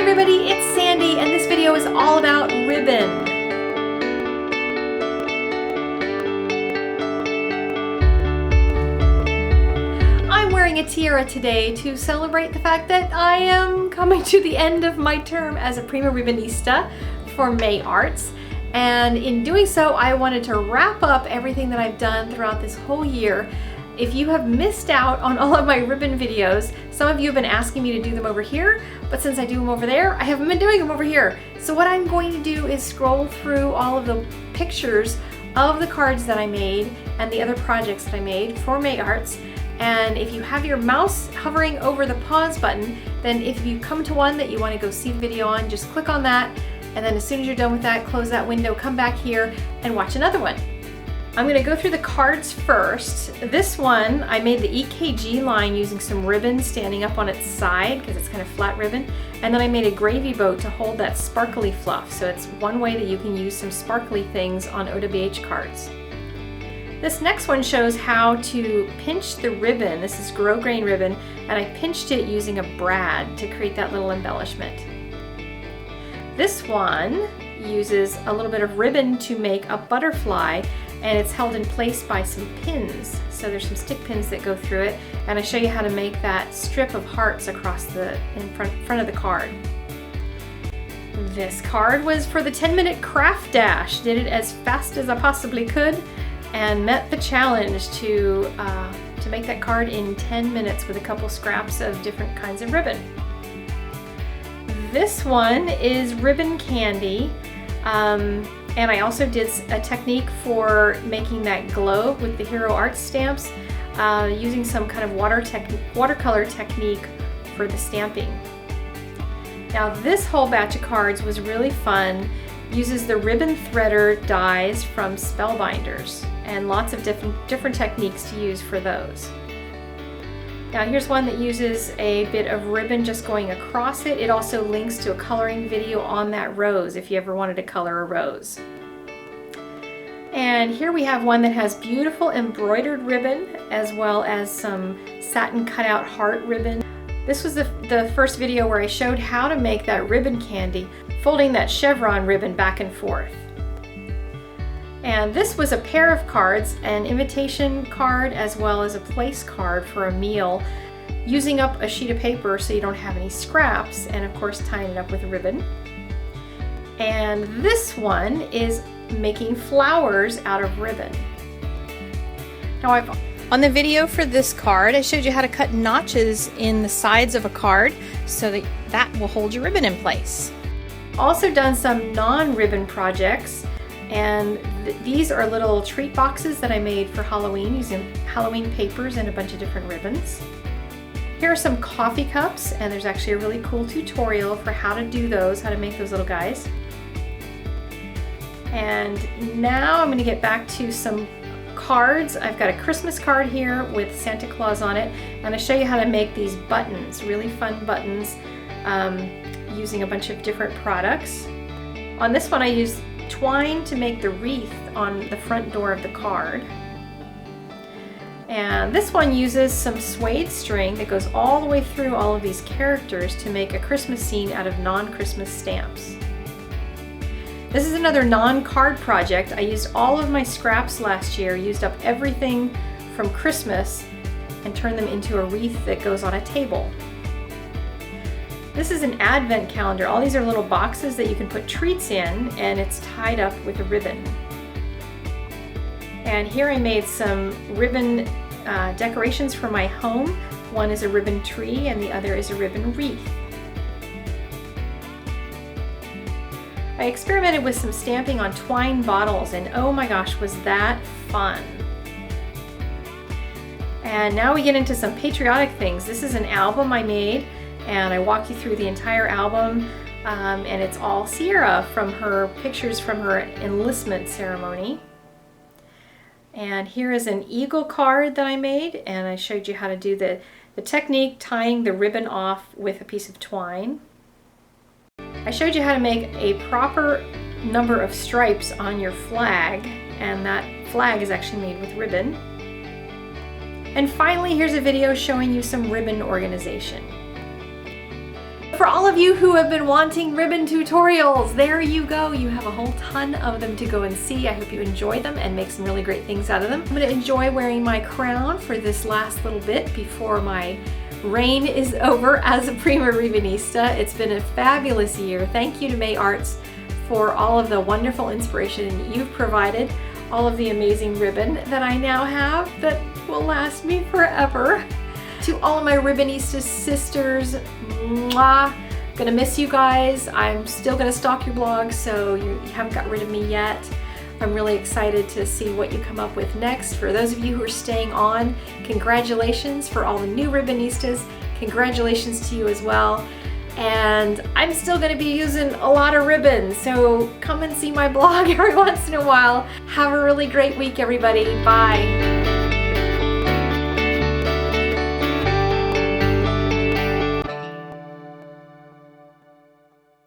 everybody, it's Sandy and this video is all about ribbon. I'm wearing a tiara today to celebrate the fact that I am coming to the end of my term as a prima ribbonista for May Arts. And in doing so, I wanted to wrap up everything that I've done throughout this whole year. If you have missed out on all of my ribbon videos, some of you have been asking me to do them over here, but since I do them over there, I haven't been doing them over here. So what I'm going to do is scroll through all of the pictures of the cards that I made and the other projects that I made for May Arts. And if you have your mouse hovering over the pause button, then if you come to one that you want to go see the video on, just click on that. And then as soon as you're done with that, close that window, come back here and watch another one. I'm going to go through the cards first. This one, I made the EKG line using some ribbon standing up on its side because it's kind of flat ribbon. And then I made a gravy boat to hold that sparkly fluff. So it's one way that you can use some sparkly things on OWH cards. This next one shows how to pinch the ribbon. This is grosgrain ribbon, and I pinched it using a brad to create that little embellishment. This one uses a little bit of ribbon to make a butterfly, and it's held in place by some pins. So there's some stick pins that go through it, and I show you how to make that strip of hearts across the front of the card. This card was for the 10-minute craft dash. Did it as fast as I possibly could and met the challenge to make that card in 10 minutes with a couple scraps of different kinds of ribbon. This one is ribbon candy. And I also did a technique for making that globe with the Hero Art stamps using some kind of watercolor technique for the stamping. Now this whole batch of cards was really fun. Uses the ribbon threader dies from Spellbinders and lots of different techniques to use for those. Now here's one that uses a bit of ribbon just going across it. It also links to a coloring video on that rose if you ever wanted to color a rose. And here we have one that has beautiful embroidered ribbon as well as some satin cutout heart ribbon. This was the first video where I showed how to make that ribbon candy, folding that chevron ribbon back and forth. And this was a pair of cards, an invitation card as well as a place card for a meal, using up a sheet of paper so you don't have any scraps, and of course tying it up with ribbon. And this one is making flowers out of ribbon. Now on the video for this card, I showed you how to cut notches in the sides of a card so that will hold your ribbon in place. Also done some non-ribbon projects. And these are little treat boxes that I made for Halloween using Halloween papers and a bunch of different ribbons. Here are some coffee cups, and there's actually a really cool tutorial for how to do those, how to make those little guys. And now I'm going to get back to some cards. I've got a Christmas card here with Santa Claus on it, and I show you how to make these buttons, really fun buttons, using a bunch of different products. On this one I used twine to make the wreath on the front door of the card. And this one uses some suede string that goes all the way through all of these characters to make a Christmas scene out of non-Christmas stamps. This is another non-card project. I used all of my scraps last year, used up everything from Christmas, and turned them into a wreath that goes on a table. This is an advent calendar. All these are little boxes that you can put treats in, and it's tied up with a ribbon. And here I made some ribbon decorations for my home. One is a ribbon tree and the other is a ribbon wreath. I experimented with some stamping on twine bottles, and oh my gosh, was that fun. And now we get into some patriotic things. This is an album I made, and I walk you through the entire album, and it's all Sierra from her pictures from her enlistment ceremony. And here is an eagle card that I made, and I showed you how to do the technique tying the ribbon off with a piece of twine. I showed you how to make a proper number of stripes on your flag, and that flag is actually made with ribbon. And finally, here's a video showing you some ribbon organization. for all of you who have been wanting ribbon tutorials, there you go. You have a whole ton of them to go and see. I hope you enjoy them and make some really great things out of them. I'm gonna enjoy wearing my crown for this last little bit before my reign is over as a Prima Ribbonista. It's been a fabulous year. Thank you to May Arts for all of the wonderful inspiration you've provided, all of the amazing ribbon that I now have that will last me forever. To all of my Ribbonista sisters, mwah. Gonna miss you guys. I'm still gonna stalk your blog, so you haven't got rid of me yet. I'm really excited to see what you come up with next. For those of you who are staying on, congratulations. For all the new Ribbonistas, congratulations to you as well. And I'm still gonna be using a lot of ribbon, so come and see my blog every once in a while. Have a really great week, everybody. Bye.